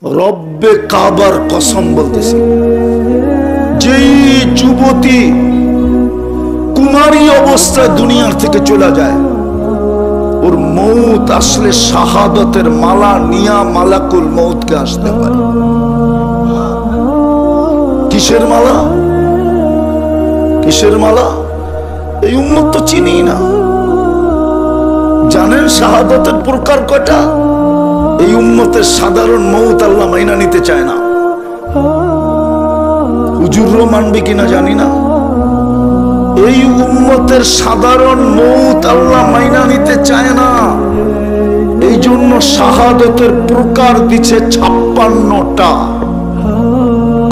রব্বে কাবার কসম বলতেছি, যেই যুবতী কুমারী অবস্থায় দুনিয়ার থেকে চলে যায়, ওর মৌত আসলে শাহাদতের মালা নিয়া মালাকুল মৌতকে আসতে পারে। কিসের মালা? কিসের মালা? এই উম্মত তো চিনি না। জানেন শাহাদতের প্রকার কয়টা? এই উম্মতের সাধারণ মৌত আল্লাহ মাইনা নিতে চায় না। হুজুরও মানবে কিনা জানি না। এই উম্মতের সাধারণ মৌত আল্লাহ মাইনা নিতে চায় না। এই জন্য শাহাদতের প্রকার দিচ্ছে 56টা।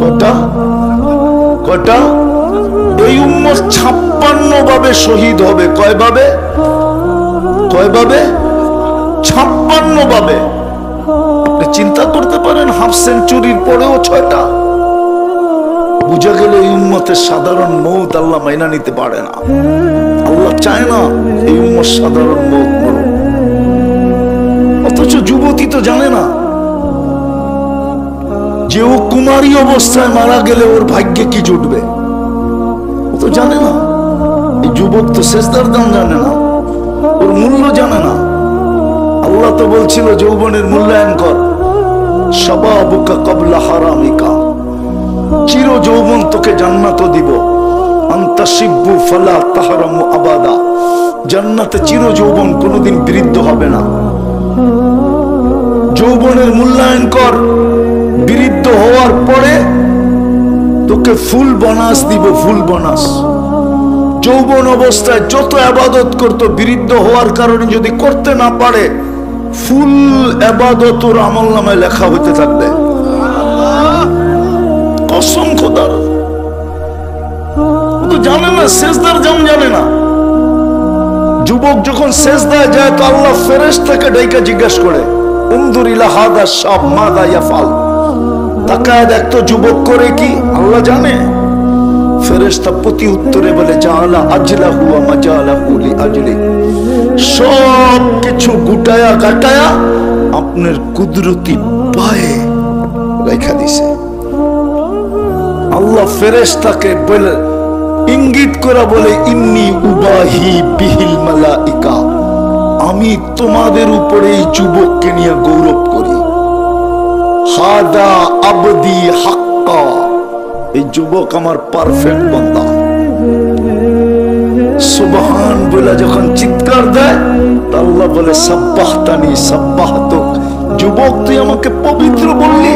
কটা? কটা? এই উম্মত 56 ভাবে শহীদ হবে। কয় ভাবে? কয় ভাবে? 56 ভাবে। চিন্তা করতে পারেন, হাফ সেঞ্চুরির পরেও 6টা। বুঝা গেল এই উম্মতের সাধারণ মৌত আল্লাহ মাইনা নিতে পারে না। আল্লাহ চায় না এই উম্মত সাধারণ মৌত মরুক। অথচ যুবতী তো জানে না যে ও কুমারী অবস্থায় মারা গেলে ওর ভাগ্যে কি জুটবে। ও তো জানে না। এই যুবক তো সেজদার দাম জানে না, ওর মূল্য জানে না। আল্লাহ তো বলছিল যৌবনের মূল্যায়ন কর, শাবাবুকা ক্বাবলা হারামিকা, চির যৌবন তোকে জান্নাত দিব। আনতা শিব্বু ফালা তাহরামু আবাদা, জান্নাতে চির যৌবন কোনোদিন বৃদ্ধ হবে না। যৌবনের মূল্যায়ন কর, বৃদ্ধ হওয়ার পরে তোকে ফুল বোনাস দিব, ফুল বোনাস। যৌবন অবস্থায় যত ইবাদত করতো, বৃদ্ধ হওয়ার কারণে যদি করতে না পারে, ফুল ইবাদত ওর আমলনামায় লেখা হইতে থাকবে। কসম খোদার। ও তো জানে না, সেজদার জাম জানে না। যুবক যখন সেজদায় যায় তো আল্লাহ ফেরেশতাকে ডাইকা জিজ্ঞাসা করে, উনজুর ইলা হাদা শাব মাযা ইয়াফাল, তাকায় দেখতো যুবক করে কি। আল্লাহ জানে। ফেরেশতা প্রতি উত্তরে বলে, জাআলা আজলাহু ওয়া মাজালাহু লিআজলি, সব কিছু গুটায়া গাটায়া আপনার কুদরতি পায়ে রেখা দিছে। আল্লাহ ফেরেশতাকে বলে ইঙ্গিত করে বলে, ইন্নী উবাহি বিহিল মালাইকা, আমি তোমাদের উপরে এই যুবককে নিয়ে গৌরব করি। হাদা আবদি হাক্কা, এই যুবক আমার পারফেক্ট বান্দা। সুবহান বলে যখন চিৎকার দেয়, আল্লাহ বলে সাব্বাহতানি সাব্বাহতুক, যুবক তুই আমাকে পবিত্র বললি,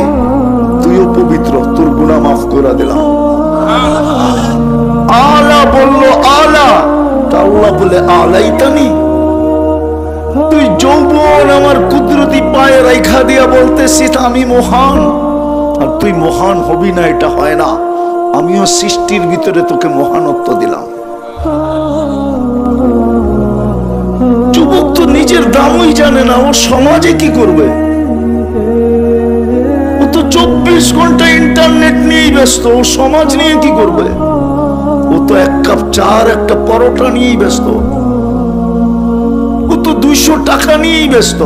তুইও পবিত্র, তোর গুনাহ মাফ করে দিলাম। আলা বলল আলা, আল্লাহ বলে আলাইতানি, তুই যৌবন আমার কুদরতি পায়ে রেখা দিয়া বলতেছিস আমি মহান, আর তুই মহান হবি না, এটা হয় না। আমিও সৃষ্টির ভিতরে তোকে মহানত্ব দিলাম। যুবক তো নিজের দামই জানে না, ও সমাজে কি করবে। ও তো 24 ঘন্টা ইন্টারনেট নিয়েই ব্যস্ত, ও সমাজ নিয়ে কি করবে। ও তো এক কাপ চা আর একটা পরোটা নিয়েই ব্যস্ত, ও তো 200 টাকা নিয়েই ব্যস্ত,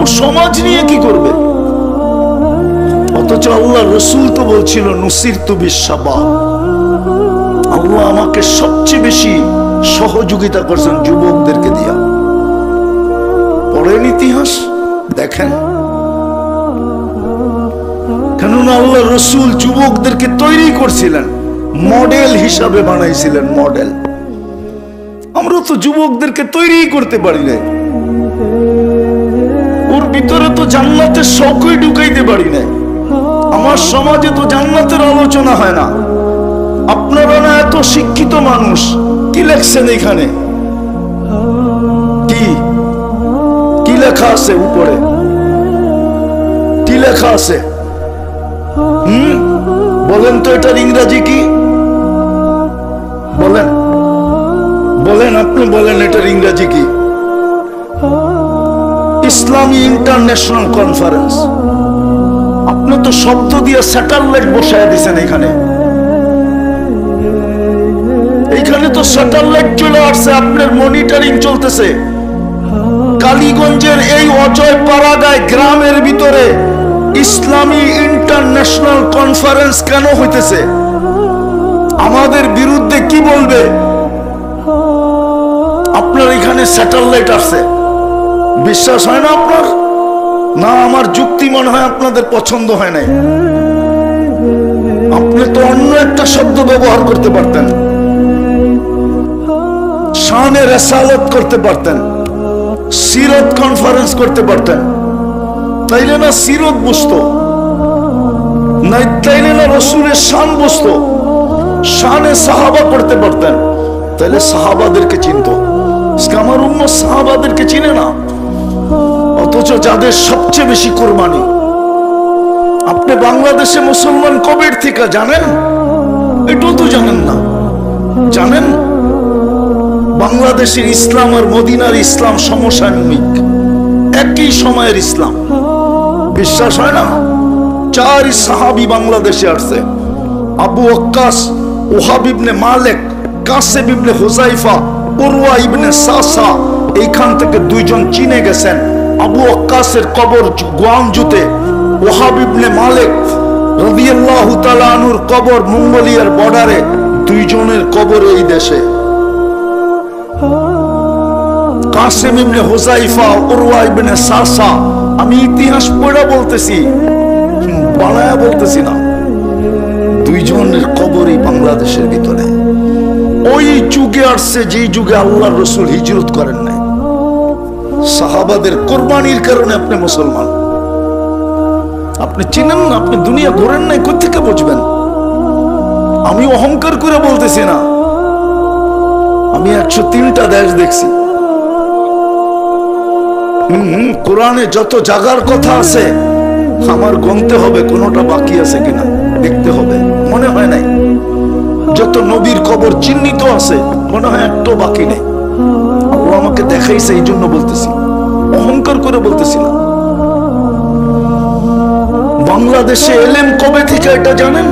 ও সমাজ নিয়ে কি করবে। অথচ আল্লাহ রসুল তো বলছিল নুসিরতু বিশ-শাবাব, আল্লাহ আমাকে সবচেয়ে বেশি সহযোগিতা করছেন যুবকদেরকে দিয়া। পড়েন ইতিহাস, দেখেন। কেননা আল্লাহ রসুল যুবকদেরকে তৈরি করছিলেন, মডেল হিসাবে বানাইছিলেন, মডেল। আমরা তো যুবকদেরকে তৈরি করতে পারি না, ওর ভিতরে তো জান্নাতের শৌকই ঢুকাইতে পারি না। আমার সমাজে তো জান্নাতের আলোচনা হয় না। আপনারা না এত শিক্ষিত মানুষ, কি লেখছেন এখানে? কি কি লেখা আছে উপরে? কি লেখা আছে? বলেন তো এটার ইংরেজি কি? বলেন, বলেন, আপনি বলেন এটার ইংরেজি কি? ইসলামী ইন্টারন্যাশনাল কনফারেন্স। আপনি তো শব্দ দিয়ে স্যাটেলাইট বসায় দিয়েছেন এখানে। এখানে তো স্যাটেলাইট চলে আসছে, আপনার মনিটরিং চলতেছে। কালীগঞ্জের এই অজয় পাড়াগায় গ্রামের ভিতরে ইসলামী ইন্টারন্যাশনাল কনফারেন্স কেন হইতেছে? আমাদের বিরুদ্ধে কি বলবে? আপনার এখানে স্যাটেলাইট আছে, বিশ্বাস হয় না আপনার? না, আমার যুক্তি মনে হয় আপনাদের পছন্দ হয় নাই। আপনি তো অন্য একটা শব্দ ব্যবহার করতে পারতেন, শানে রেসালত করতে পারতেন, সিরত কনফারেন্স করতে পারতেন, তাইলে না সিরত বুঝতো, নাই তাইলে না রসুলের শান বুঝতো, শানে সাহাবা করতে পারতেন, তাইলে সাহাবাদেরকে চিনতো। আমার উম্মত সাহাবাদেরকে চিনে না, অথচ যাদের সবচেয়ে বেশি কোরবানি। আপনি বাংলাদেশে মুসলমান কবের থেকে জানেন? এটাও তো জানেন না। জানেন বাংলাদেশের ইসলাম আর মদিনার ইসলাম সমসাময়িক, একই সময়ের ইসলাম। বিশ্বাস হয় না? 4 সাহাবী বাংলাদেশে আসছে, আবু ওয়াক্কাস, ওহাব ইবনে মালিক, কাসেম ইবনে হুযাইফা, উরওয়া ইবনে সাসা। এইখান থেকে 2 জন চীনে গেছেন। আবু ওয়াক্কাসের কবর গুয়াংজুতে, ওহাব ইবনে মালিক রাদিয়াল্লাহু তাআলা আনহুর কবর মঙ্গোলিয়ার বর্ডারে। 2 জনের কবর এই দেশে। কাসেম ইবনে হুযাইফা, উরওয়া ইবনে সাসা। আমি ইতিহাস পড়া বলতেছি, বানায়া বলতেছি না। 2 জনের কবরই বাংলাদেশের ভিতরে। ওই যুগে আসছে যে যুগে আল্লাহর রাসূল হিজরত করেন নাই। সাহাবাদের কোরবানির কারণে আপনি মুসলমান। আপনি চিনেন না, আপনি দুনিয়া ঘোরেন নাই, কোথা থেকে বুঝবেন? আমি অহংকার করে বলতেছি না, আমি 103টা দেশ দেখছি। কোরআনে যত জাগার কথা আছে আমার গুনতে হবে কোনটা বাকি আছে কিনা, দেখতে হবে। মনে হয় নাই। যত নবীর কবর চিহ্নিত আছে মনে হয় একটাও বাকি নেই। আল্লাহ আমাকে দেখাইছে, এই জন্য বলতেছি, অহংকার করে বলতেছি না। বাংলাদেশে এলেম কবে থেকে এটা জানেন?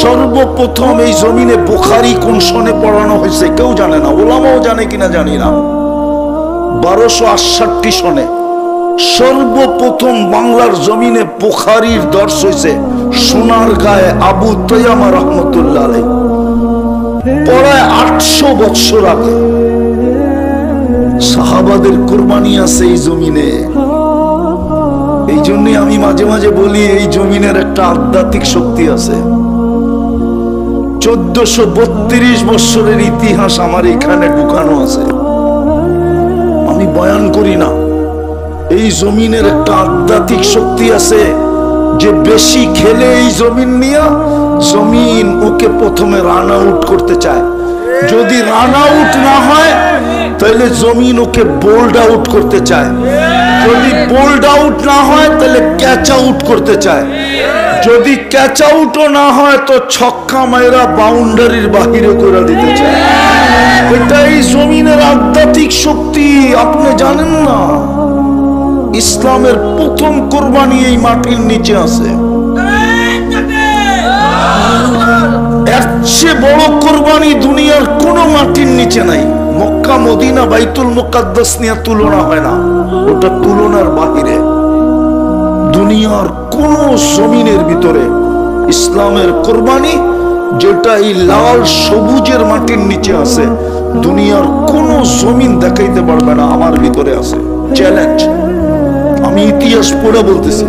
সর্বপ্রথম এই জমিনে বুখারী কোন সনে পড়ানো হয়েছে কেউ জানে না, ওলামাও জানে কিনা জানি না। 1268 সনে সর্বপ্রথম বাংলার জমিনে বুখারীর দর্শ হয়েছে সোনার গায়ে আবু তৈয়ামা রহমতুল্লাহ আলাইহি, প্রায় 800 বছর আগে। সাহাবাদের কুরবানি আছে এই জমিনে। এই জন্য আমি মাঝে মাঝে বলি এই জমিনের একটা আধ্যাত্মিক শক্তি আছে। 1432 বছরের ইতিহাস আমার এখানে ঢুকানো আছে। আমি বয়ান করি না, এই জমিনের একটা আধ্যাত্মিক শক্তি আছে যে বেশি খেলে এই জমিন নিয়ে জমিন ওকে প্রথমে রান আউট করতে চায়। যদি রান আউট না হয় তাহলে জমিন ওকে বোল্ড আউট করতে চায়। যদি বোল্ড আউট না হয় তাহলে ক্যাচ আউট করতে চায়। যদি ক্যাচ আউটও না হয় তো ছক্কা মাইরা বাউন্ডারির বাহিরে করে দিতে চায়। এটাই জমিনের আধ্যাত্মিক শক্তি, আপনি জানেন না? ইসলামের প্রথম কোরবানি এই মাটির নিচে আছে। এর চেয়ে বড় কোরবানি দুনিয়ার কোন মাটির নিচে নাই। মক্কা মদিনা বাইতুল মুকাদ্দাস নিয়ে তুলনা হয় না, ওটা তুলনার বাহিরে। দুনিয়ার কোন জমিনের ভিতরে ইসলামের কোরবানি যেটা এই লাল সবুজের মাটির নিচে আছে, দুনিয়ার কোন জমিন দেখাইতে পারবে না আমার ভিতরে আছে। চ্যালেঞ্জ। আমি ইতিহাস পড়ে বলতেছি।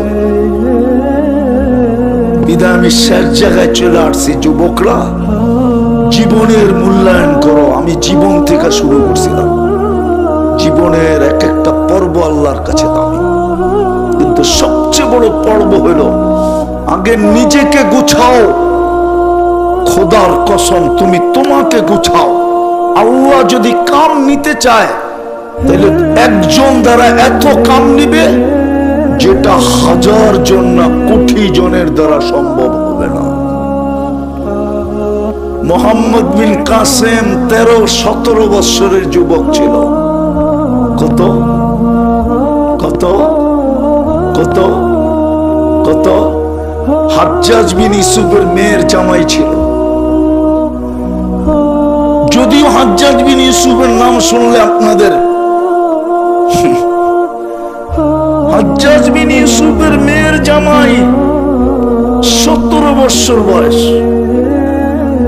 বিদায় আমি শেষ জায়গায় চলে আসছি। যুবকরা, জীবনের মূল্যায়ন করো। আমি জীবন থেকে শুরু করছিলাম। জীবনের এক একটা পর্ব আল্লাহর কাছে দামি, কিন্তু সবচেয়ে বড় পর্ব হইল আগে নিজেকে গুছাও। খোদার কসম, তুমি তোমাকে গুছাও। আল্লাহ যদি কাম নিতে চায় তাহলে একজন দ্বারা এত কাম নিবে যেটা 1000 জন না কোটি জনের দ্বারা সম্ভব হবে না। মোহাম্মদ বিন কাসেম 13-17 বছরের যুবক ছিল। কত কত কত কত হাজ্জাজ বিন ইউসুফের মেয়ের জামাই ছিল। যদিও হাজ্জাজ বিন ইউসুফের নাম শুনলে আপনাদের, হাজ্জাজ বিন ইউসুফের মেয়ের জামাই বছর বয়স,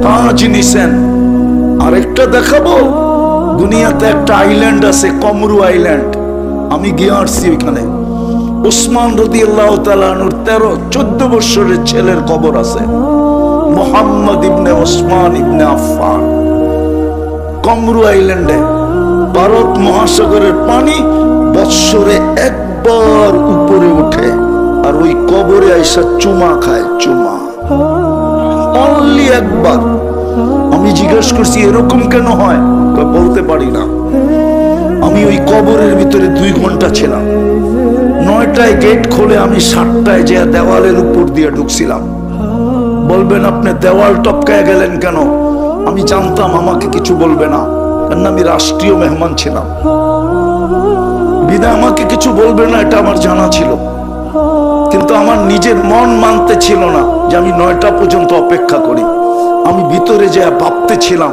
কাজ নিছেন। আরেকটা দেখাবো, দুনিয়াতে একটা আইল্যান্ড আছে, কমরু আইল্যান্ড, আমি গিয়ে আসছি ওইখানে। উসমান রাদিয়াল্লাহু তাআলা আনহুর 13-14 বছরের ছেলের কবর আছে, মুহাম্মদ ইবনে উসমান ইবনে আফফান। কমরু আইল্যান্ডে ভারত মহাসাগরের পানি বৎসরে একবার উপরে ওঠে, আর ওই কবরে আইসা চুমা খায়, চুমা, অনলি একবার। আমি জিজ্ঞেস করছি এরকম কেন হয়, বলতে পারি না। আমি ওই কবরের ভিতরে 2 ঘন্টা ছিলাম। 9টায় গেট খোলে, আমি 7টায় যে দেওয়ালের উপর দিয়ে ঢুকছিলাম। বলবেন আপনি দেওয়াল টপকায় গেলেন কেন? আমি জানতাম আমাকে কিছু বলবে না, কারণ আমি রাষ্ট্রীয় মেহমান ছিলাম, বিদায় আমাকে কিছু বলবে না, এটা আমার জানা ছিল। কিন্তু আমার নিজের মন মানতে ছিল না যে আমি 9টা পর্যন্ত অপেক্ষা করি। আমি ভিতরে যে ভাবতে ছিলাম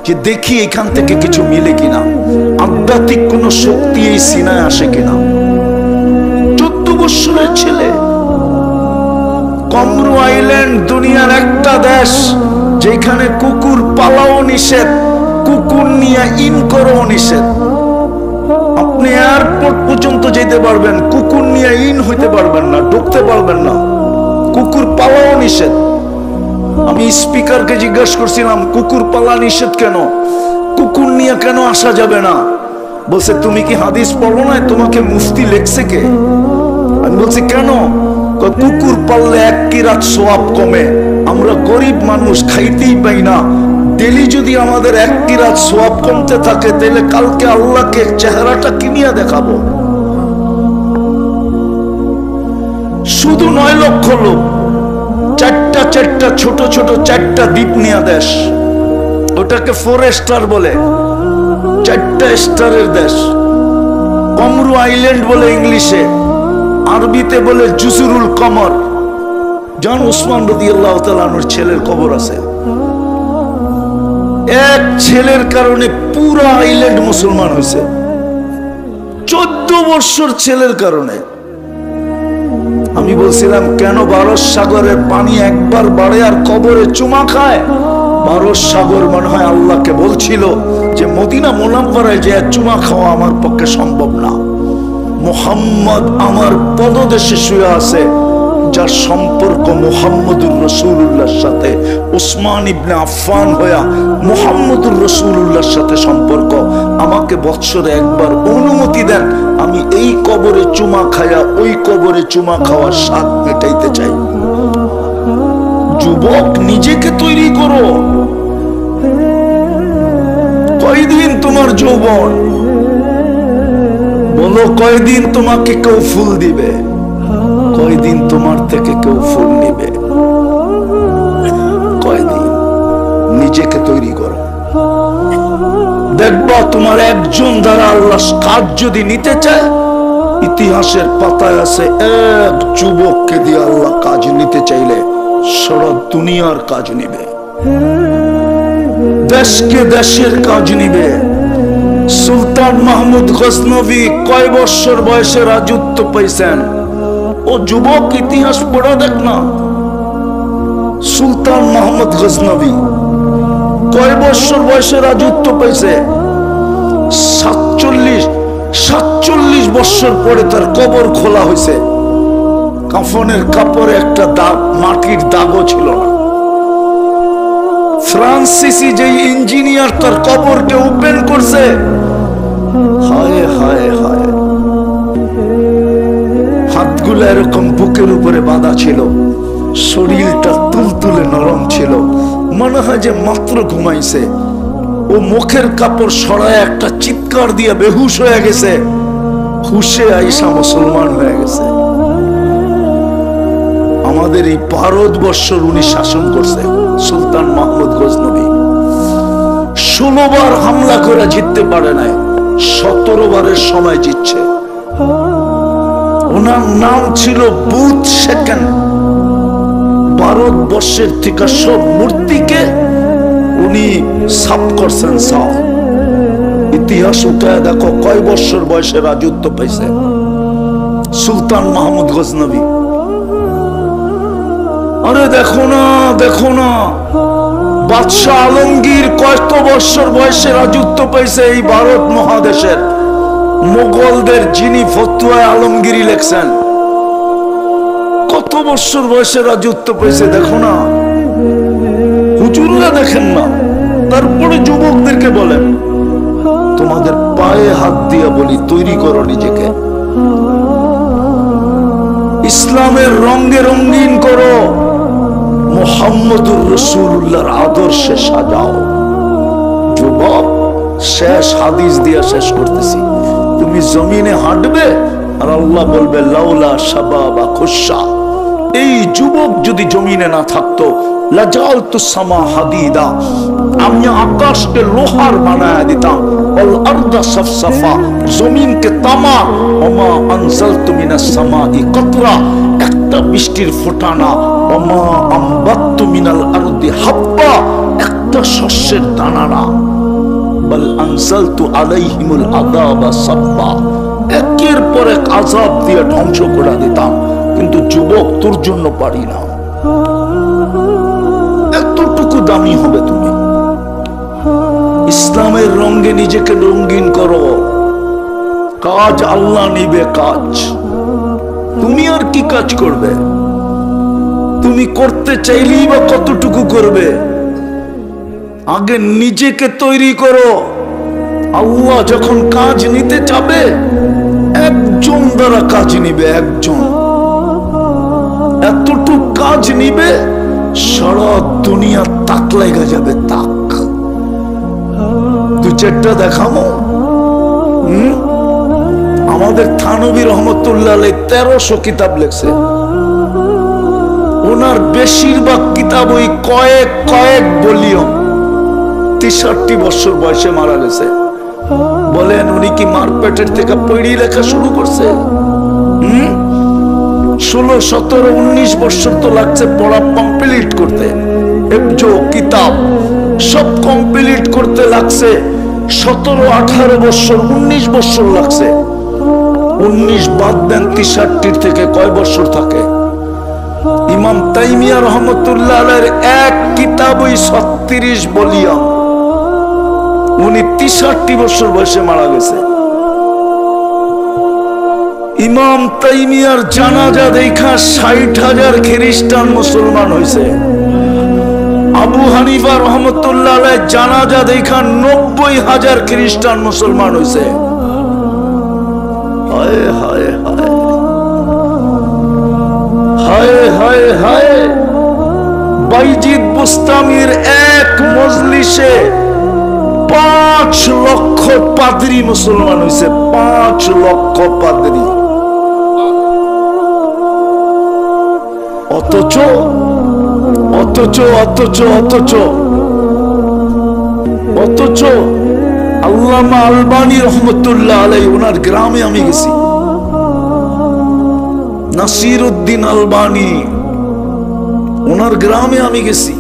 যে দেখি এখান থেকে কিছু মিলে কিনা, আধ্যাত্মিক কোন শক্তি এই সিনায় আসে কিনা। 14 বছরের ছেলে। কমরু আইল্যান্ড দুনিয়ার একটা দেশ যেখানে কুকুর পালাও নিষেধ, কুকুর নিয়ে ইন করো নিষেধ। আপনি এয়ারপোর্ট পর্যন্ত যেতে পারবেন, কুকুর নিয়ে ইন হইতে পারবেন না, ঢুকতে পারবেন না, কুকুর পালাও নিষেধ। আমি স্পিকারকে জিজ্ঞাসা করছিলাম কুকুর পালা নিষেধ কেন, কুকুর নিয়ে কেন আসা যাবে না? বলছে তুমি কি হাদিস পড়ো না, তোমাকে মুফতি লেখছে কে? আমি বলছি কেন? কুকুর পাললে 1 কিরাত সওয়াব কমে, আমরা গরিব মানুষ, খাইতেই পাই না। ডেলি যদি আমাদের 1 কিরাত সওয়াব কমতে থাকে, তাহলে কালকে আল্লাহকে চেহারাটা কিনিয়া দেখাবো। শুধু 9 লক্ষ লোক, 4টা ছোট ছোট 4টা দ্বীপ নিয়া দেশ, ওটাকে 4 স্টার বলে, 4টা স্টারের দেশ। কমরু আইল্যান্ড বলে ইংলিশে, আরবিতে বলে জুজুরুল কমর। জন উসমান রাদিয়াল্লাহু তাআলা আনহুর ছেলের কবর আছে। এক ছেলের কারণে পুরো আইল্যান্ড মুসলমান হয়েছে, 14 বছর ছেলের কারণে। আমি বলছিলাম কেন ভারত সাগরের পানি একবার বাড়ে আর কবরে চুমা খায়? ভারত সাগর মনে হয় আল্লাহকে বলছিল যে মদিনা মুনাওয়ারায় যে চুমা খাওয়া আমার পক্ষে সম্ভব না। মুহাম্মদ আমার পদদেশে শুয়ে আছে, যার সম্পর্ক মুহাম্মদুর রাসূলুল্লাহর সাথে, উসমান ইবনে আফফান হইয়া মুহাম্মদুর রাসূলুল্লাহর সাথে সম্পর্ক। আমাকে বৎসরে একবার অনুমতি দেন, আমি এই কবরে চুমা খায়া ওই কবরে চুমা খাওয়ার স্বাদ মেটাইতে চাই। যুবক, নিজেকে তৈরি করো। কয়দিন তোমার যৌবন? বলো কয়দিন তোমাকে কেউ ফুল দিবে? কয়দিন তোমার থেকে কেউ ফুল নিবে? কয়দিন? নিজেকে তৈরি করো। দেখবা তোমার একজন দ্বারা আল্লাহ কাজ যদি নিতে চায়, ইতিহাসের পাতায় আছে এক যুবককে দিয়ে আল্লাহ কাজ নিতে চাইলে সারা দুনিয়ার কাজ নিবে, দেশকে দেশের কাজ নিবে। সুলতান মাহমুদ গজনবী কয় বছর বয়সে রাজত্ব পাইছেন? ও যুবক, ইতিহাস পড়া দেখ না। সুলতান মাহমুদ গজনবী কয় বছর বয়সে রাজত্ব পাইছে? 47 বছর পরে তার কবর খোলা হয়েছে। কাফনের কাপড়ে একটা দাগ, মাটির দাগও ছিল না। ফ্রান্সিসি যে ইঞ্জিনিয়ার তার কবরকে ওপেন করছে, হায় হায় হায়, হাতগুলো এরকম বুকের উপরে বাঁধা ছিল, শরীরটা তুলতুলে নরম ছিল, মনে হয় যে মাত্র ঘুমাইছে। ও মুখের কাপড় সরায় একটা চিৎকার দিয়ে বেহুশ হয়ে গেছে, হুশে আইসা মুসলমান হয়ে গেছে। আমাদের এই ভারতবর্ষের উনি শাসন করছে, সুলতান মাহমুদ গজনবী। 16 বার হামলা করে জিততে পারে নাই, 17 বারের সময় জিতছে। ওনার নাম ছিল বুথ সেকেন্ড। ভারতবর্ষের থেকে সব মূর্তিকে উনি সাফ করছেন, সাফ। ইতিহাস উঠায় দেখো কয় বছর বয়সে রাজত্ব পাইছে সুলতান মাহমুদ গজনবী। আরে দেখো না, দেখো না, বাদশাহ আলমগীর কত বছর বয়সে রাজত্ব পাইছে এই ভারত মহাদেশের। মোগলদের যিনি ফতুয়ায় আলমগীরি লেখছেন, কত বছর বয়সে রাজত্ব পাইছে দেখো না। হুজুররা দেখেন না। তারপরে যুবকদেরকে বলেন, তোমাদের পায়ে হাত দিয়া বলি, তৈরি করো নিজেকে, ইসলামের রঙে রঙিন করো, মুহাম্মদুর রাসূলুল্লাহর আদর্শে সাজাও। যুবক, শেষ হাদিস দিয়া শেষ করতেছি। তুমি জমিনে হাঁটবে আর আল্লাহ বলবে লাউলা শাবাবা খুশা। এই যুবক যদি জমিনে না থাকতো, লাজালতু সামা হাদিদা, আমি আকাশকে লোহার বানায় দিতাম, ওয়াল আরদা সাফসাফা, জমিনকে তামা, ওমা আনজালতু মিনাস সামাই কতরা, একটা বৃষ্টির ফোঁটা না, ওমা আমবাততু মিনাল আরদি হাব্বা, একটা শস্যের দানা না, বাল আনজালতু আলাইহিমুল আযাবা সাব্বা, একের পর এক আযাব দিয়ে ধ্বংস করে দিতাম। কিন্তু যুবক, তোর জন্য পারি না। এতটুকু দামি হবে তুমি। ইসলামের রঙে নিজেকে রঙিন করো, কাজ আল্লাহ নিবে কাজ। তুমি আর কি কাজ করবে? তুমি করতে চাইলেই বা কতটুকু করবে? আগে নিজেকে তৈরি করো। আল্লাহ যখন কাজ নিতে চাবে, একজন দ্বারা কাজ নিবে, একজন। এতটুক কাজ নিবে, সারা দুনিয়া তাক লেগে যাবে, তাক। দু চারটা দেখাবো। আমাদের থানবী রহমতুল্লাহ আলাইহি 1300 কিতাব লেখছে। ওনার বেশিরভাগ কিতাব ওই কয়েক কয়েক ভলিউম। 63 বছর বয়সে মারা গেছে। বলেন, উনি কি মারপেটের থেকে পড়ি লেখা শুরু করছে? 16, 17, 19 বছর তো লাগছে পড়া কমপ্লিট করতে। কিতাব সব কমপ্লিট করতে লাগছে 17, 18 বছর, 19 বছর লাগছে। 19 বাদ দেন, 63 থেকে কয় বছর থাকে? ইমাম তাইমিয়া রহমতুল্লাহ আলাইহির এক কিতাব ওই 36 ভলিউম। উনি 63 বছর বয়সে মারা গেছে। ইমাম তাইমিয়ার জানাজা দেখা 60,000 খ্রিস্টান মুসলমান হয়েছে। আবু হানিফা রহমতুল্লাহ আলাইহি জানাজা দেখা 90,000 খ্রিস্টান মুসলমান হয়েছে। হায় হায় হায় হায় হায় হায়। বাইজিদ বুস্তামির এক মজলিসে 5 লক্ষ পাদ্রী মুসলমান হয়েছে। 5 লক্ষ পাদ্রী। অথচ অথচ অথচ অথচ অথচ আল্লামা আলবানী রহমতুল্লাহ আলাইহি, ওনার গ্রামে আমি গেছি। নাসিরউদ্দিন আলবানী, ওনার গ্রামে আমি গেছি।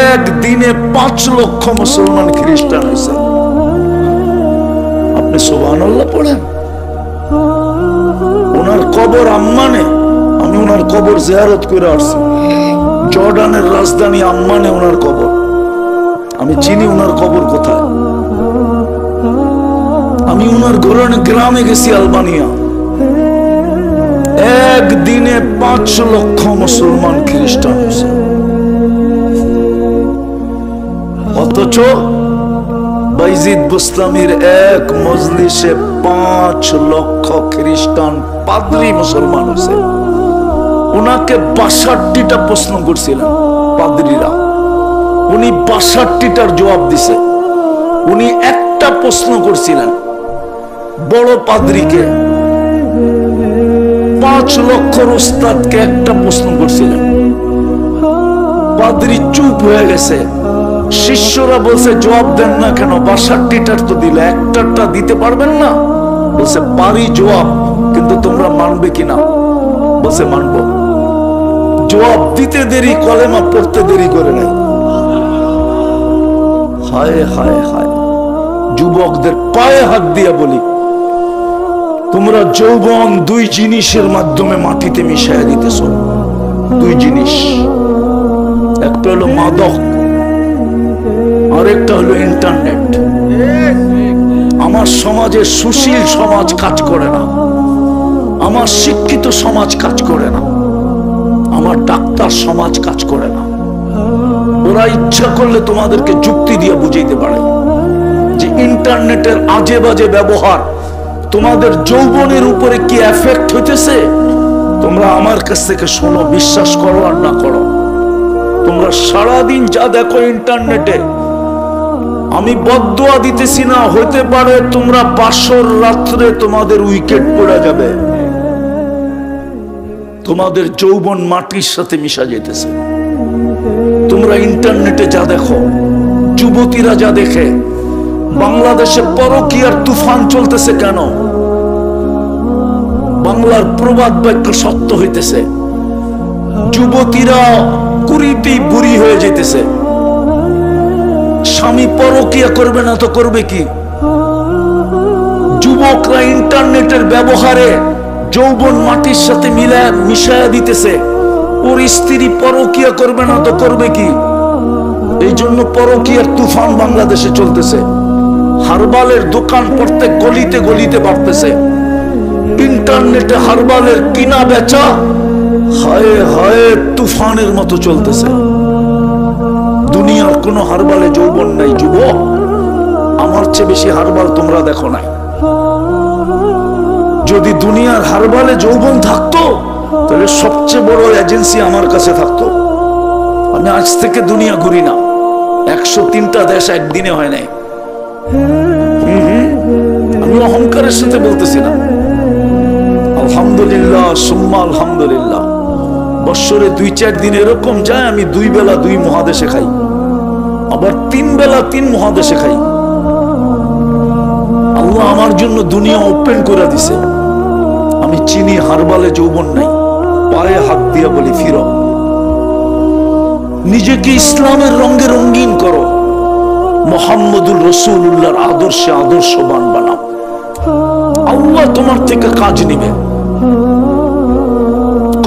একদিনে 5 লক্ষ মুসলমান খ্রিস্টান হয়েছে। আপনি সুবহানাল্লাহ পড়েন। ওনার কবর আম্মানে, আমি ওনার কবর জিয়ারত করে আসছি। জর্ডানের রাজধানী আম্মানে ওনার কবর। আমি চিনি ওনার কবর কোথায়। আমি ওনার গ্রামে গেছি আলবানিয়া। একদিনে 5 লক্ষ মুসলমান খ্রিস্টান হয়েছে। অথচ বাইজিদ বুস্তামির এক মজলিসে 5 লক্ষ খ্রিস্টান পাদ্রী মুসলমান হয়েছে। উনাকে 62টা প্রশ্ন করছিলেন পাদ্রীরা। উনি 62টার জবাব দিছে। উনি একটা প্রশ্ন করছিলেন বড় পাদ্রীকে, 5 লক্ষর ওস্তাদকে একটা প্রশ্ন করছিলেন। পাদ্রী চুপ হয়ে গেছে। শিষ্যরা বলছে, জবাব দেন না কেন? 62টার তো দিলে, একটারটা দিতে পারবেন না? বলছে, পারি জবাব, কিন্তু তোমরা মানবে কিনা? বলছে, মানব। জবাব দিতে দেরি, কলেমা পড়তে দেরি করে নাই। হায় হায় হায়। যুবকদের পায়ে হাত দিয়ে বলি, তোমরা যৌবন 2 জিনিসের মাধ্যমে মাটিতে মিশাইয়া দিতেছ। দুই জিনিস, একটা হলো মাদক, আরেকটা হলো ইন্টারনেট। আমার সমাজে সুশীল সমাজ কাজ করে না, আমার শিক্ষিত সমাজ কাজ করে না, আমার ডাক্তার সমাজ কাজ করে না। ওরা ইচ্ছা করলে তোমাদেরকে যুক্তি দিয়ে বুঝাইতে পারে যে ইন্টারনেটের আজে বাজে ব্যবহার তোমাদের যৌবনের উপরে কি এফেক্ট হইতেছে। তোমরা আমার কাছ থেকে শোনো, বিশ্বাস করো আর না করো। তোমরা সারাদিন যা দেখো ইন্টারনেটে, আমি বদদুয়া দিতেছি না, হইতে পারে তোমরা বাসর রাত্রে তোমাদের উইকেট পড়ে যাবে, তোমাদের যৌবন মাটির সাথে মিশা যেতেছে। তোমরা ইন্টারনেটে যা দেখো, যুবতীরা যা দেখে, বাংলাদেশে পরকীয়ার তুফান চলতেছে কেন? বাংলার প্রবাদ বাক্য সত্য হইতেছে, যুবতীরা কুড়িটি বুড়ি হয়ে যেতেছে। স্বামী পরকীয়া করবে না তো করবে কি? যুবকরা ইন্টারনেটের ব্যবহারে যৌবন মাটির সাথে মিশায়া দিতেছে। ওর স্ত্রী পরকীয়া করবে না তো করবে কি? এই জন্য পরকীয়ার তুফান বাংলাদেশে চলতেছে। হারবালের দোকান প্রত্যেক গলিতে গলিতে বাড়তেছে। ইন্টারনেটে হারবালের কিনা বেচা হায় হায় তুফানের মতো চলতেছে। দুনিয়ার কোন হারবালে যৌবন নাই যুবক, আমার চেয়ে বেশি হারবাল তোমরা দেখো নাই। যদি দুনিয়ার হারবালে যৌবন থাকতো তাহলে সবচেয়ে বড় এজেন্সি আমার কাছে থাকতো। আমি আজ থেকে দুনিয়া ঘুরি না, 103টা দেশ একদিনে হয় নাই। আমি অহংকারের সাথে বলতেছি না, আলহামদুলিল্লাহ সুম্মা আলহামদুলিল্লাহ। বৎসরে 2-4 দিন এরকম যায় আমি 2 বেলা 2 মহাদেশে খাই, আবার 3 বেলা 3 মহাদেশে খাই। আল্লাহ আমার জন্য দুনিয়া ওপেন করে দিছে। আমি চিনি হারবালে যৌবন নাই, পায়ে হাত দিয়া বলি ফিরো, নিজেকে ইসলামের রঙে রঙিন করো, মুহাম্মদুর রাসূলুল্লাহর আদর্শে আদর্শবান বানাও। আল্লাহ তোমার থেকে কাজ নিবে,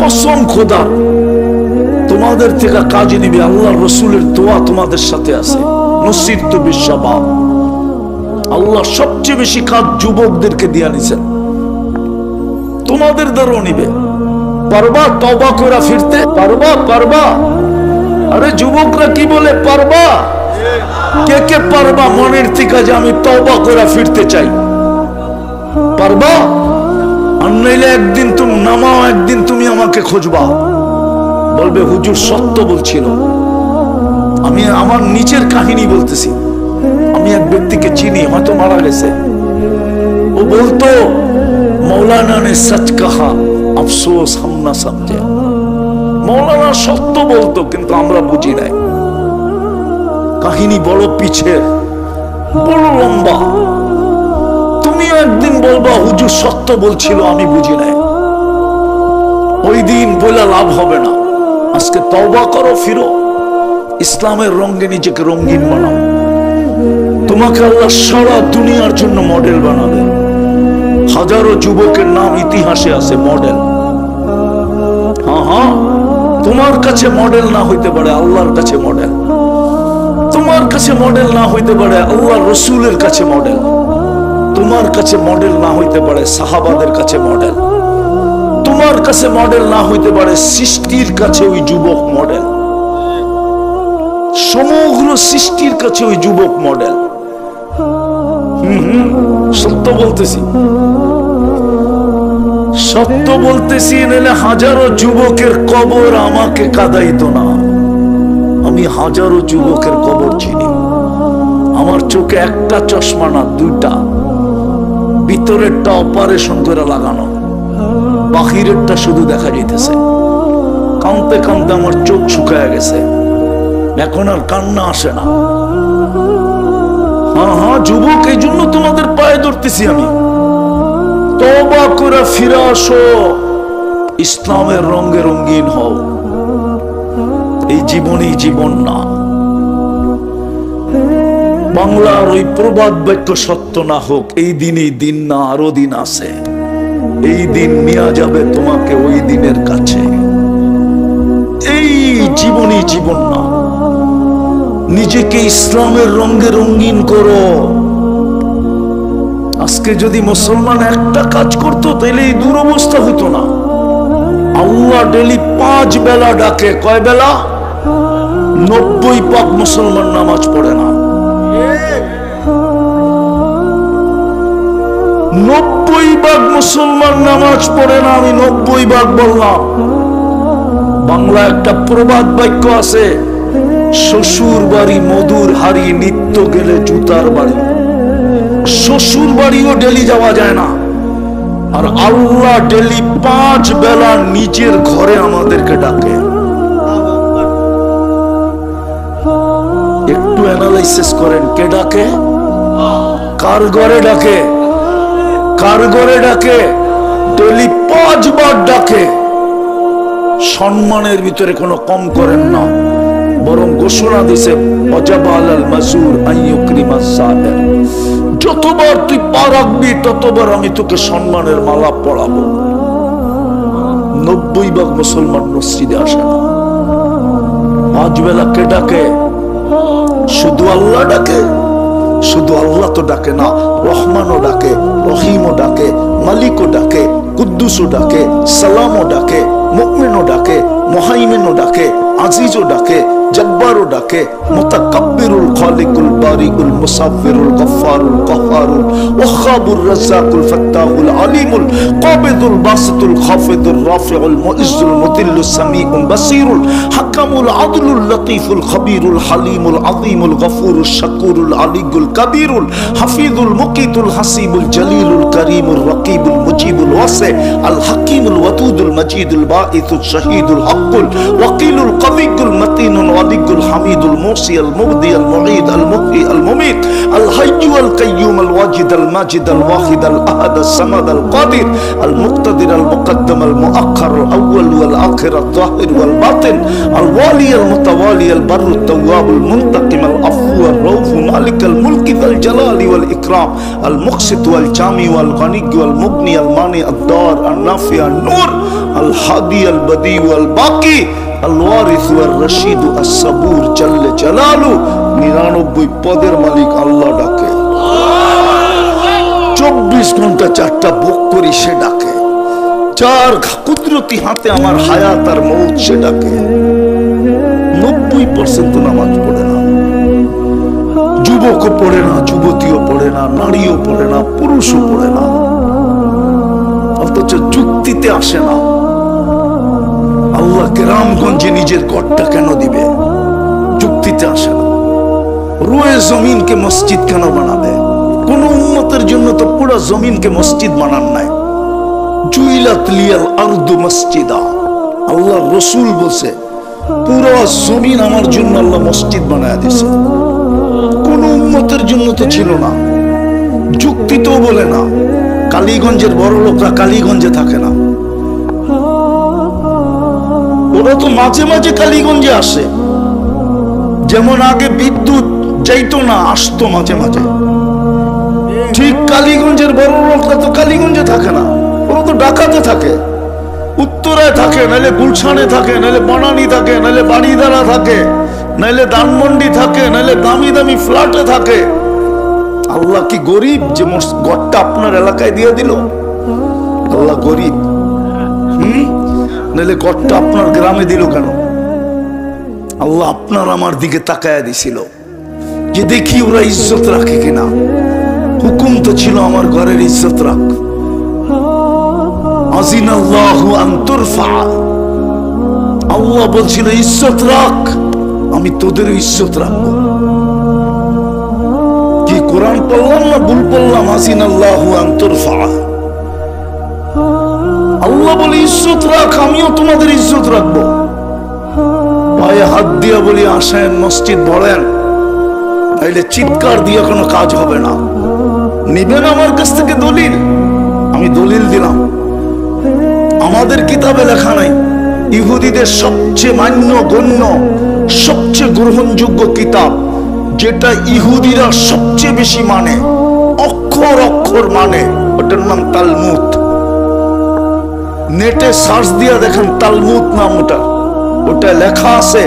কসম খোদা তোমাদের থেকে কাজ নিবে। আল্লাহর রাসূলের দোয়া তোমাদের সাথে আছে, নুসিরতু বিশাবাব। আল্লাহ সবচেয়ে বেশি কাজ যুবকদেরকে দিয়া নিছেন, তোমাদের দ্বারাও নিবে। পারবা তওবা করে ফিরতে? পারবা? আরে যুবকরা কি বলে পারবা? কে কে পারবা মনের থেকে যে আমি তওবা করে ফিরতে চাই? পারবা? আর নইলে একদিন তুমি নামাও, একদিন তুমি আমাকে খুঁজবা, বলবে হুজুর সত্য বলছিল। আমি আমার নিচের কাহিনী বলতেছি। আমি এক ব্যক্তিকে চিনি, হয়তো মারা গেছে। ও বলতো মৌলানা নে সচ কাহা, আফসোস হাম না সমঝে। মৌলানা সত্য বলতো, কিন্তু আমরা বুঝি নাই। কাহিনী বড় পিছের, বড় লম্বা। তুমি একদিন বলবা হুজুর সত্য বলছিল, আমি বুঝি নাই। ওই দিন বলে লাভ হবে না। আজকে তওবা করো, ফিরো, ইসলামের রঙে নিজেকে রঙিন বানাও। তোমাকে আল্লাহ সারা দুনিয়ার জন্য মডেল বানাবে। হাজারো যুবকের নাম ইতিহাসে আছে মডেল। হ্যাঁ, তোমার কাছে মডেল না হইতে পারে, আল্লাহর কাছে মডেল। তোমার কাছে মডেল না হইতে পারে, আল্লাহর রাসূলের কাছে মডেল। তোমার কাছে মডেল না হইতে পারে, সাহাবাদের কাছে মডেল। তোমার কাছে মডেল না হইতে পারে, সৃষ্টির কাছে ওই যুবক মডেল। সমগ্র সৃষ্টির কাছে ওই যুবক মডেল। সত্য বলতেছি, সত্য বলতেছি, নাহলে হাজারো যুবকের কবর আমাকে কাঁদাইতো না। আমি হাজারো যুবকের কবর চিনি। আমার চোখে একটা চশমা না, 2টা। ভিতরেরটা অপারেশন করে লাগানো, বাহিরেরটা শুধু দেখা যাইতেছে। কাঁদতে কাঁদতে আমার চোখ শুকায় গেছে, এখন আর কান্না আসে না। হ্যাঁ যুবক, এই জন্য তোমাদের পায়ে ধরতেছি আমি। তওবা করে ফিরে আসো, ইসলামের রঙে রঙিন হও। এই জীবনই জীবন না। বাংলার ওই প্রবাদ বাক্য সত্য না হোক, এই দিনই দিন না, আরো দিন আছে। এই দিন নিয়ে যাবে তোমাকে ওই দিনের কাছে। নিজেকে ইসলামের রঙে রঙিন করো। আজকে যদি মুসলমান একটা কাজ করতো তাহলে এই দুরবস্থা হতো না। আল্লাহ ডেলি 5 বেলা ডাকে। কয় বেলা? 90% মুসলমান নামাজ পড়ে না। 90% মুসলমান নামাজ পড়ে না। আমি 90% বললাম। বাংলা একটা প্রবাদ বাক্য আছে, শ্বশুর বাড়ি মধুর হাড়ি, নিত্য গেলে জুতার বাড়ি। শ্বশুর বাড়িও ডেলি যাওয়া যায় না, আর আল্লাহ ডেলি 5 বেলা নিজের ঘরে আমাদেরকে ডাকে। একটু অ্যানালাইসিস করেন, কে ডাকে? কার ঘরে ডাকে? কার ঘরে ডাকে? ডেলি 5 বার ডাকে। সম্মানের ভিতরে কোনো কম করেন না, বরং ঘোষণা দিছে যতবার তুই পা রাখবি ততবার আমি তোকে সম্মানের মালা পড়াবো। 90% মুসলমান মসজিদে আসে না। 5 বেলা কে ডাকে? শুধু আল্লাহ ডাকে? শুধু আল্লাহ তো ডাকে না, রহমানও ডাকে, রহিমও ডাকে, মালিকও ডাকে, কুদ্দুসও ডাকে, সালামও ডাকে, মুমিনও ডাকে, মুহাইমিনও ডাকে, আজিজও ডাকে, জব্বারও ডাকে, মুতাকাব্বিরুল খালিকুল বারিকুল মুসাফিরুল গফফারুল কাহ্হারুল ওয়াহাবুর রাজ্জাকুল ফাত্তাহুল আলিমুল কাবিদুল বাসিতুল খাফিদুর রাফিউল মুইজ্জুল মুতিল্লুস সামিউল বাসিরুল হাকামুল আদলুল লতীফুল খবীরুল হালিমুল আযীমুল গফুরুশ শাকুরুল আলিয়ুল কবীরুল হাফিজুল মুকিতুল হাসিবুল জলিলুল করিমুল রকিবুল মুজিবুল ওয়াসি আল হাকিমুল ওয়াদুদুল মজিদুল বাঈসুল শাহীদুল হকুল ওয়াকিলুল কবিয়ুল মতিনুল ওয়ালিয়ুল হামিদুল মুসি আল মুবদি আল মুঈদ আল মুহয়ি আল মুমীত আল হাইয়্যু আল কাইয়্যুম আল ওয়াজিদ আল মাজিদ আল ওয়াহিদ আল আহাদ আল সামাদ আল কাদির আল মুক্তাদির আল মুকদ্দম আল মুআখ্খার আল আউয়াল ওয়াল আখির আল যাহির ওয়াল বাতিন আল ওয়ালি আল মুতাওয়ালি আল বাররু আত তাওয়াব আল মুনতাকিম আল আফু আল রাউফ মালিক আল মুলক যাল জালালি ওয়াল ইকরাম আল মুকসিত ওয়াল জামি ওয়াল গনি ওয়াল মুগনি আল মানি আদ দার আল নাফি আল নূর আল হাদি আল বদি ওয়াল বাকি আল ওয়ারিস ওয়াল রশিদ আস সাবুর জাল্লে জালালু। 99 পদের মালিক আল্লাহ ডাকে। 24 ঘন্টা 4টা বুক করি সে ডাকে। 4 কুদরতি হাতে আমার হায়াত আর মৌত সে ডাকে। 90% নামাজ পড়ে না। যুবকও পড়ে না, যুবতীও পড়ে না, নারীও পড়ে না, পুরুষও পড়ে না। অথচ যুক্তিতে আসে না। আল্লাহ কেরামগঞ্জে নিজের ঘরটা কেন দিবে? যুক্তিতে আসে না। রোয়ে জমিনকে মসজিদ কেন বানাবে? কোন উম্মতের জন্য তো পুরো জমিনকে মসজিদ বানান নাই। জুইলাত লিয়াল আরদু মসজিদা, আল্লাহ রসুল বলছে পুরো জমিন আমার জন্য আল্লাহ মসজিদ বানায় দিয়েছে। কোন উম্মতের জন্য তো ছিল না। যুক্তি তো বলে না। কালীগঞ্জের বড় লোকরা কালীগঞ্জে থাকে না, ওরা তো মাঝে মাঝে কালীগঞ্জে আসে। যেমন আগে বিদ্যুৎ যাইতো না, আসতো মাঝে মাঝে। ঠিক কালীগঞ্জের বড় লোকরা তো কালীগঞ্জে থাকে না, ওরা তো ঢাকাতে থাকে, উত্তরায় থাকে, নাইলে গুলশানে থাকে, নাইলে বনানী থাকে, নাইলে বাড়িদারা থাকে, নাইলে ধানমন্ডি থাকে, নাইলে দামি দামি ফ্ল্যাটে থাকে। আল্লাহ কি গরিব যে ঘরটা আপনার এলাকায় দিয়ে দিল? আল্লাহ গরিব? নাইলে ঘরটা আপনার গ্রামে দিল কেন? আল্লাহ আপনার আমার দিকে তাকায়া দিছিল যে দেখি ওরা ইজ্জত রাখে কিনা। হুকুম তো ছিল আমার ঘরের ইজ্জত রাখ। আজিনাল্লাহু আন তুরফা, আল্লাহ বলছিল ইজ্জত রাখ, আমি তোদের ইজ্জত রাখবো। কি কোরআন পড়লাম না ভুল পড়লাম? আজিনাল্লাহু আন তুরফা, আল্লাহ বলে ইজ্জত রাখ, আমিও তোমাদের ইজ্জত রাখবো। পায়ে হাত দিয়া বলি আসেন মসজিদ ভরেন, তাইলে চিৎকার দিয়ে কোনো কাজ হবে না। নিবেন আমার কাছ থেকে দলিল? আমি দলিল দিলাম। আমাদের কিতাবে লেখা নাই ইহুদিদের সবচেয়ে মান্য গণ্য, সবচেয়ে গ্রহণযোগ্য কিতাব, যেটা ইহুদিরা সবচেয়ে বেশি মানে, অক্ষর অক্ষর মানে, ওটার নাম তালমুদ। নেটে সার্চ দিয়া দেখেন তালমুদ নাম ওটা। ওটা লেখা আছে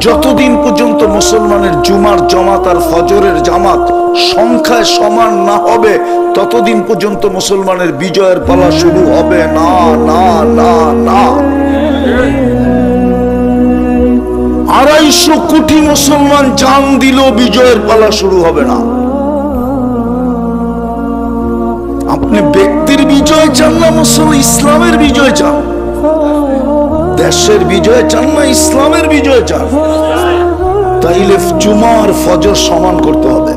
যতদিন পর্যন্ত মুসলমানের জুমার জামাত আর ফজরের জামাত সংখ্যায় সমান না হবে ততদিন পর্যন্ত মুসলমানের বিজয়ের পালা শুরু হবে না না না না। 250 কোটি মুসলমান জান দিল, বিজয়ের পালা শুরু হবে না। আপনি ব্যক্তির বিজয় চান না ইসলামের বিজয় চান? দেশের বিজয় চান না ইসলামের বিজয় চান? তাইলে জুমার ফজর সমান করতে হবে।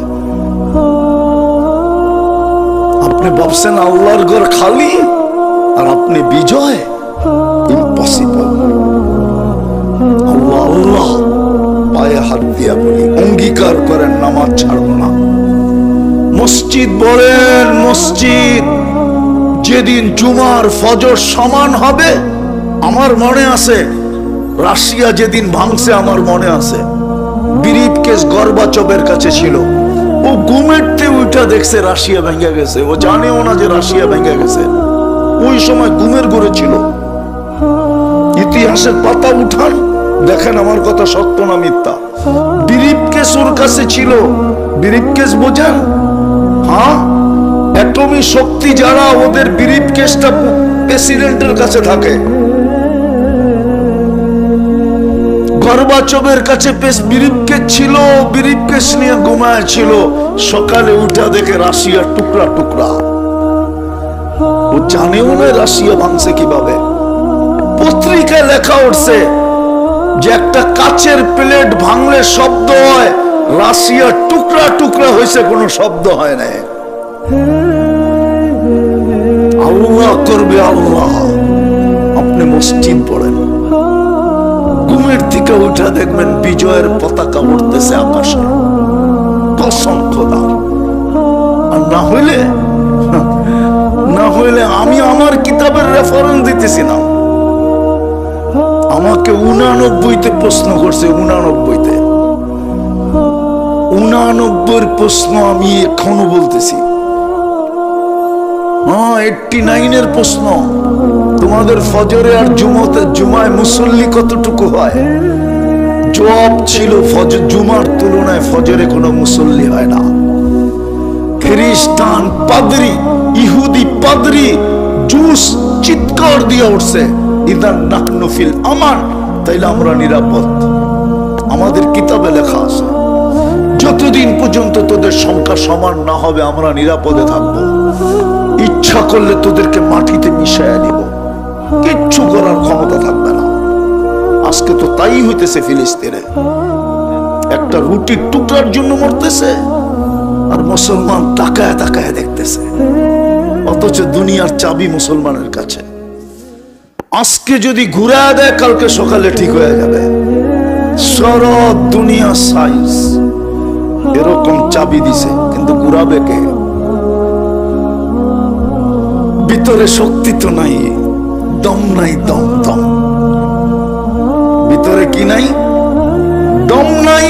আপনি ভাবছেন আল্লাহর ঘর খালি আর আপনি বিজয়? ইম্পসিবল। আল্লাহ আল্লাহ পায়ে হাত দিয়া বলি, অঙ্গীকার করেন নামাজ ছাড়বো না। মসজিদ বলেন, মসজিদ যেদিন জুমার ফজর সমান হবে, আমার মনে আছে রাশিয়া যেদিন ভাঙছে, আমার মনে আছে ব্রিফকেস গর্বাচভের কাছে ছিল, ও ঘুমেরতে উঠা দেখছে রাশিয়া ভেঙে গেছে, ও জানেও না যে রাশিয়া ভেঙে গেছে। ওই সময় ঘুমের ঘরে ছিল। ইতিহাসের পাতা উঠান, দেখেন আমার কথা সত্য না মিথ্যা। ব্রিফকেস ওর কাছে ছিল। ব্রিফকেস বোঝেন? হ্যাঁ, অ্যাটমি শক্তি যারা, ওদের ব্রিফকেসটা প্রেসিডেন্টের কাছে থাকে। গর্বাচভের কাছে ব্রিফকেস ছিল, ব্রিফকেস নিয়ে ঘুমায় ছিল। সকালে উঠা দেখে রাশিয়া টুকরা টুকরা। ও জানেও না রাশিয়া ভাঙছে কিভাবে। পত্রিকায় লেখা উঠছে যে একটা কাচের প্লেট ভাঙলে শব্দ হয়, রাশিয়া টুকরা টুকরা হয়েছে, কোনো শব্দ হয় না। আল্লাহ করবে আল্লাহ। আপনি মসজিদ পড়েন, ঘুমের থেকে উঠা দেখবেন বিজয়ের পতাকা উঠতেছে আকাশে। অসংখ্যদার। আর না হইলে আমি আমার কিতাবের রেফারেন্স দিতেছি না। আমাকে 89তে প্রশ্ন করছে, 89 প্রশ্ন আমি এখনো বলতেছি। 89 প্রশ্ন। তোমাদের ফজরে আর জুমায় মুসল্লি কতটুকু হয়? জবাব ছিল ফজর জুমার তুলনায় ফজরে কোনো মুসল্লি হয় না। খ্রিস্টান পাদ্রী, ইহুদি পাদ্রী জুস চিৎকার দিয়ে উঠছে, ইদান নাহনু ফিল আমান, তাইলে আমরা নিরাপদ। আমাদের কিতাবে লেখা আছে যতদিন পর্যন্ত তোদের সংখ্যা সমান না হবে আমরা নিরাপদে থাকবো। ইচ্ছা করলে তোদেরকে মাটিতে মিশাইয়া দিব, কিচ্ছু করার ক্ষমতা থাকবে না। আজকে তো তাই হইতেছে ফিলিস্তিনে। একটা রুটির টুকরার জন্য মরতেছে আর মুসলমান তাকায় তাকায় দেখতেছে, অথচ দুনিয়ার চাবি মুসলমানের কাছে। আজকে যদি ঘুরা দেয় কালকে সকালে ঠিক হয়ে যাবে। সারা দুনিয়া সাইজ এরকম চাবি দিছে, কিন্তু ঘুরাবে কে? ভিতরে শক্তি তো নাই, দম নাই, দম দম ভিতরে কি নাই? দম নাই।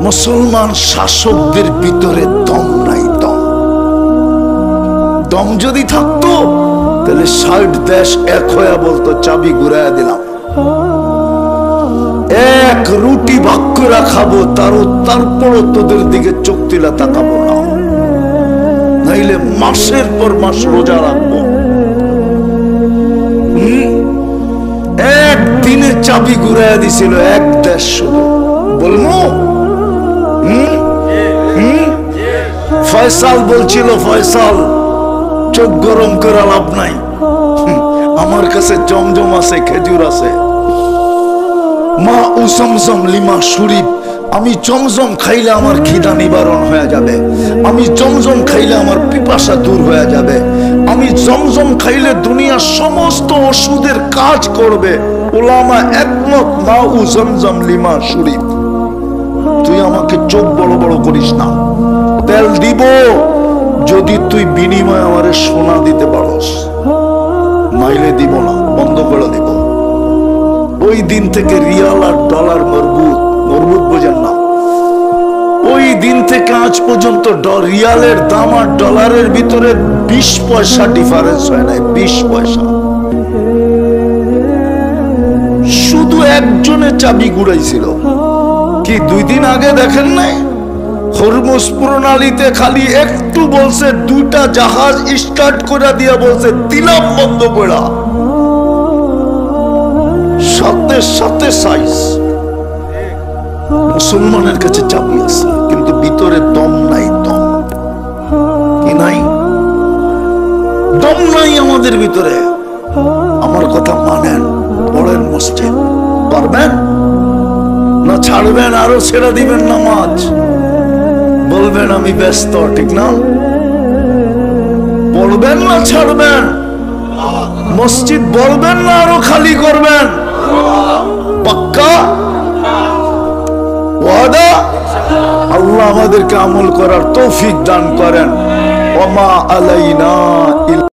মুসলমান শাসকদের ভিতরে দম নাই, দম। দম যদি থাকতো তাহলে 60 দেশ এক হয়ে বলতো চাবি ঘুরাইয়া দিলাম। এক রুটি ভাগ করে খাবো, তারপরও তোদের দিকে চোখ তুলে তাকাবো না, নাইলে মাসের পর মাস রোজা রাখবো। একদিনে চাবি ঘুরাইয়া দিছিল এক দেশ শুধু। বলবো ফয়সাল বলছিল, ফয়সাল চোখ গরম করে লাভ নাই, আমার কাছে জমজম আছে, খেজুর আছে। মা উ জমজম লিমা শরীফ, আমি জমজম খাইলে আমার খিদা নিবারণ হয়ে যাবে, আমি জমজম খাইলে আমার পিপাসা দূর হয়ে যাবে, আমি জমজম খাইলে দুনিয়ার সমস্ত ওষুধের কাজ করবে। উলামা একমত, মা উ জমজম লিমা শরীফ। তুই আমাকে চোখ বড় বড় করিস না। তেল দিব যদি তুই বিনিময়ে আমারে সোনা দিতে পারস, নাইলে দিব না, বন্ধ করে দিব। ওই দিন থেকে রিয়াল আর ডলার মরবুত বোঝেন না। ওই দিন থেকে আজ পর্যন্ত রিয়ালের দাম আর ডলারের ভিতরে 20 পয়সা ডিফারেন্স হয় নাই, 20 পয়সা। শুধু একজনের চাবি ঘুরাইছিল। কি 2 দিন আগে দেখেন নাই হরমুজ প্রণালীতে খালি একটু বলছে, 2টা জাহাজ স্টার্ট করে দিয়া বলছে দিলাম বন্ধ করা, সাথে সাথে সাইজ। মুসলমানের কাছে চাবি আছে কিন্তু ভিতরে দম নাই। দম কি নাই? দম নাই আমাদের ভিতরে। আমার কথা মানেন, পড়েন মসজিদ, পারবেন না ছাড়বেন? আরো ছেড়ে দিবেন নামাজ? বলবেন আমি ব্যস্ত, ঠিক না? পড়বেন না ছাড়বেন? মসজিদ বলবেন না আরো খালি করবেন? পাক্কা ওয়াদা? আল্লাহ আমাদেরকে আমল করার তৌফিক দান করেন। ওমা আলাইনা